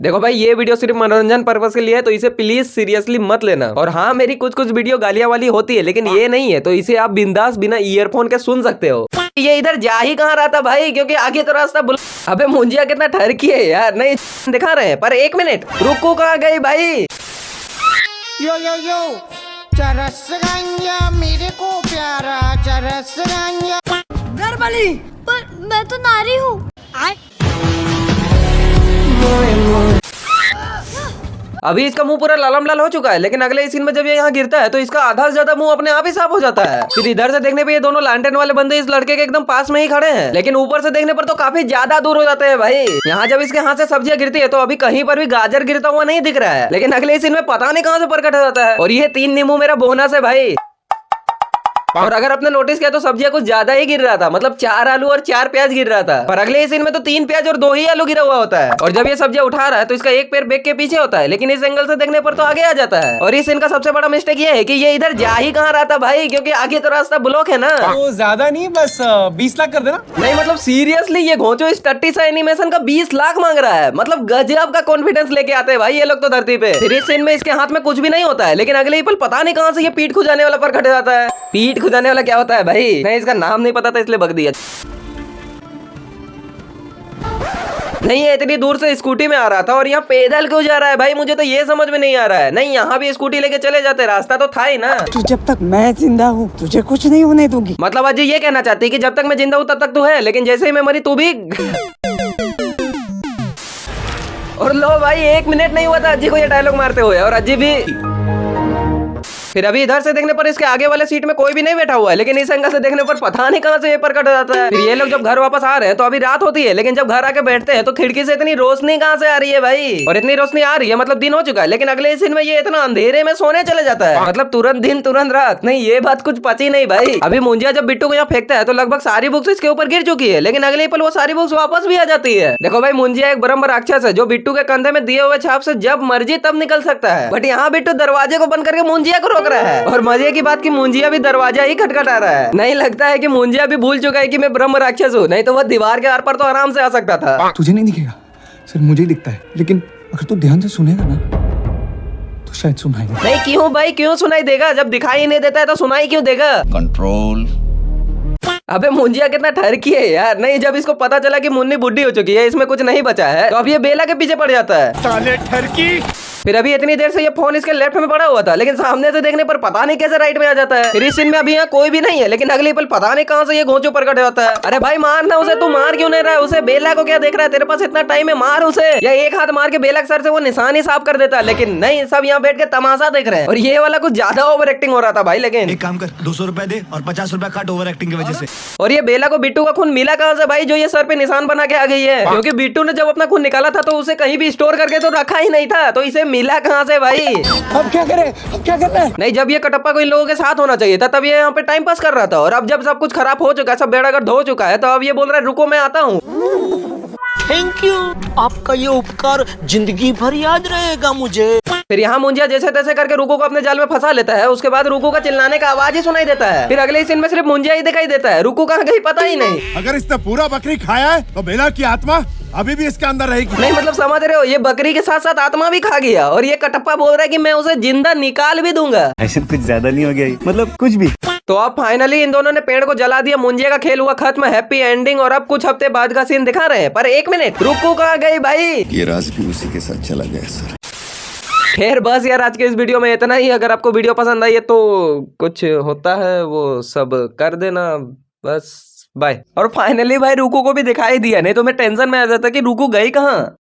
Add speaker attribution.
Speaker 1: देखो भाई, ये वीडियो सिर्फ मनोरंजन पर्पस के लिए है, तो इसे प्लीज सीरियसली मत लेना। और हाँ, मेरी कुछ कुछ वीडियो गालियां वाली होती है, लेकिन ये नहीं है, तो इसे आप बिंदास बिना ईयरफोन के सुन सकते हो। ये इधर जा ही कहाँ रहा था भाई, क्योंकि आगे तो रास्ता अबे मुंजिया कितना ठरकी है यार, नहीं दिखा रहे हैं। पर एक मिनट रुको, कहाँ गई भाई?
Speaker 2: यो यो यो चरस गंजा मेरे को प्यारा चरस गंजा।
Speaker 3: गरबली, पर मैं तो नारी हूँ।
Speaker 1: अभी इसका मुंह पूरा लालम लाल हो चुका है, लेकिन अगले सीन में जब ये यहाँ गिरता है तो इसका आधा से ज्यादा मुंह अपने आप ही साफ हो जाता है। फिर इधर से देखने पे ये दोनों लैंटर्न वाले बंदे इस लड़के के एकदम पास में ही खड़े हैं, लेकिन ऊपर से देखने पर तो काफी ज्यादा दूर हो जाते हैं भाई। यहाँ जब इसके हाथ से सब्जियां गिरती है तो अभी कहीं पर भी गाजर गिरता हुआ नहीं दिख रहा है, लेकिन अगले सीन में पता नहीं कहाँ से प्रकट हो जाता है। और ये 3 नींबू मेरा बोनस है भाई। और अगर आपने नोटिस किया तो सब्जियां कुछ ज्यादा ही गिर रहा था, मतलब 4 आलू और 4 प्याज गिर रहा था। पर अगले सीन में तो 3 प्याज और 2 ही आलू गिरा हुआ होता है। और जब ये सब्जियां उठा रहा है तो इसका एक पैर बैग के पीछे होता है, लेकिन इस एंगल से देखने पर तो आगे आ जाता है। और इस सीन का सबसे बड़ा मिस्टेक ये है कि ये इधर जा ही कहाँ रहा था भाई, क्योंकि आगे तो रास्ता ब्लॉक है ना।
Speaker 4: तो ज्यादा नहीं, बस 20 लाख कर देना।
Speaker 1: नहीं मतलब सीरियसली, ये घोंचो इस टट्टी सा एनिमेशन का 20 लाख मांग रहा है। मतलब गजब का कॉन्फिडेंस लेके आते हैं भाई ये लोग तो धरती पे। फिर इस सीन में इसके हाथ में कुछ भी नहीं होता है, लेकिन अगले ही पल पता नहीं कहाँ से ये पीठ खुजाने वाला पर खट जाता है। पीठ खुजाने वाला क्या होता है भाई? नहीं, इसका नाम नहीं पता था इसलिए बक दिया। नहीं, ये इतनी दूर से स्कूटी में आ रहा था और यहाँ पैदल क्यों जा रहा है भाई? मुझे तो ये समझ में नहीं आ रहा है। नहीं, यहाँ भी स्कूटी लेके चले जाते, रास्ता तो था ही ना।
Speaker 2: तू जब तक मैं जिंदा हूँ तुझे कुछ नहीं होने दूंगी।
Speaker 1: मतलब अजय ये कहना चाहती है कि जब तक मैं जिंदा हूँ तब तक तू है, लेकिन जैसे ही मैं मरी तू भी। और लो भाई, 1 मिनट नहीं हुआ था अज्जी को ये डायलॉग मारते हुए, और अज्जी भी। फिर अभी इधर से देखने पर इसके आगे वाले सीट में कोई भी नहीं बैठा हुआ है, लेकिन इस एंगल से देखने पर पता नहीं कहां से ये प्रकट हो जाता है। फिर ये लोग जब घर वापस आ रहे हैं तो अभी रात होती है, लेकिन जब घर आके बैठते हैं तो खिड़की से इतनी रोशनी कहां से आ रही है भाई? और इतनी रोशनी आ रही है मतलब दिन हो चुका है, लेकिन अगले सीन में ये इतना अंधेरे में सोने चले जाता है। मतलब तुरंत दिन तुरंत रात। नहीं, ये बात कुछ पची नहीं भाई। अभी मुंजिया जब बिट्टू को यहाँ फेंकता है तो लगभग सारी बुक्स इसके ऊपर गिर चुकी है, लेकिन अगले पल वो सारी बुक्स वापस भी आ जाती है। देखो भाई, मुंजिया एक ब्रह्म राक्षस है जो बिट्टू के कंधे में दिए हुए छाप से जब मर्जी तब निकल सकता है। बट यहाँ बिट्टू दरवाजे को बंद करके मुंजिया को रोक रहा है। और मजे की बात की मुंजिया भी दरवाजा ही खटखटा रहा है। नहीं लगता है कि मुंजिया भी भूल चुका है कि मैं ब्रह्म राक्षस हूँ, नहीं तो वह दीवार के आर पर तो आराम से आ सकता था।
Speaker 5: तुझे नहीं दिखेगा, सिर्फ मुझे ही दिखता है, लेकिन अगर तू ध्यान से सुनेगा ना तो शायद सुनाई दे।
Speaker 1: नहीं क्यों भाई, क्यों सुनाई देगा? जब दिखाई नहीं देता है तो सुनाई क्यों देगा?
Speaker 6: कंट्रोल।
Speaker 1: अबे मुंजिया कितना ठरकी है यार। नहीं, जब इसको पता चला कि मुन्नी बुढ़ी हो चुकी है, इसमें कुछ नहीं बचा है, तो अब ये बेला के पीछे पड़ जाता है।
Speaker 4: साले ठरकी।
Speaker 1: फिर अभी इतनी देर से ये फोन इसके लेफ्ट में पड़ा हुआ था, लेकिन सामने से देखने पर पता नहीं कैसे राइट में आ जाता है। फिर इस सीन में अभी यहाँ कोई भी नहीं है, लेकिन अगली पल पता नहीं कहाँ से ये घोंचू प्रकट होता है। अरे भाई मारना उसे, तू मार क्यों नहीं रहा है उसे? बेला को क्या देख रहा है? तेरे पास इतना टाइम है, मार उसे। या एक हाथ मार के बेला के सर से वो निशान ही साफ कर देता है, लेकिन नहीं, सब यहाँ बैठ के तमाशा देख रहे हैं। और ये वाला कुछ ज्यादा ओवर एक्टिंग हो रहा था भाई। लेकिन
Speaker 6: एक काम कर, 200 रुपए दे और 50 रुपए काट ओवर एक्टिंग की वजह से।
Speaker 1: और ये बेला को बिट्टू का खून मिला कहाँ से भाई, जो ये सर पे निशान बना के आ गई है? क्योंकि बिट्टू ने जब अपना खून निकाला था तो उसे कहीं भी स्टोर करके तो रखा ही नहीं था, तो इसे मिला कहाँ से भाई?
Speaker 2: अब क्या करें, अब क्या करना है?
Speaker 1: नहीं, जब ये कटप्पा को इन लोगों के साथ होना चाहिए था तब ये यहाँ पे टाइम पास कर रहा था। और अब जब सब कुछ खराब हो चुका है, सब बेड़ागर्द हो चुका है, तो अब ये बोल रहा है रुको मैं आता हूँ।
Speaker 7: थैंक यू, आपका ये उपकार जिंदगी भर याद रहेगा मुझे।
Speaker 1: फिर यहाँ मुंजिया जैसे तैसे करके रुको को अपने जाल में फंसा लेता है। उसके बाद रुको का चिल्लाने का आवाज ही सुनाई देता है। फिर अगले सीन में सिर्फ मुंजिया ही दिखाई देता है, रुको कहाँ गई पता ही नहीं।
Speaker 8: अगर इसने पूरा बकरी खाया है तो बेला की आत्मा अभी भी इसके अंदर रहेगी।
Speaker 1: नहीं मतलब समझ रहे हो, ये बकरी के साथ साथ आत्मा भी खा गया। और ये कटप्पा बोल रहा है कि मैं उसे जिंदा निकाल भी दूंगा।
Speaker 5: ऐसे कुछ ज्यादा नहीं हो गया, मतलब कुछ भी।
Speaker 1: तो अब फाइनली इन दोनों ने पेड़ को जला दिया, मुंजिया का खेल हुआ खत्म, हैप्पी एंडिंग। और अब कुछ हफ्ते बाद का सीन दिखा रहे हैं। पर 1 मिनट, रुको कहाँ गई भाई?
Speaker 6: ये राज भी उसी के साथ चला गया सर।
Speaker 1: खैर बस यार, आज के इस वीडियो में इतना ही। अगर आपको वीडियो पसंद आई है तो कुछ होता है वो सब कर देना, बस बाय। और फाइनली भाई रुको को भी दिखाई दिया, नहीं तो मैं टेंशन में आ जाता कि रुको गई कहाँ।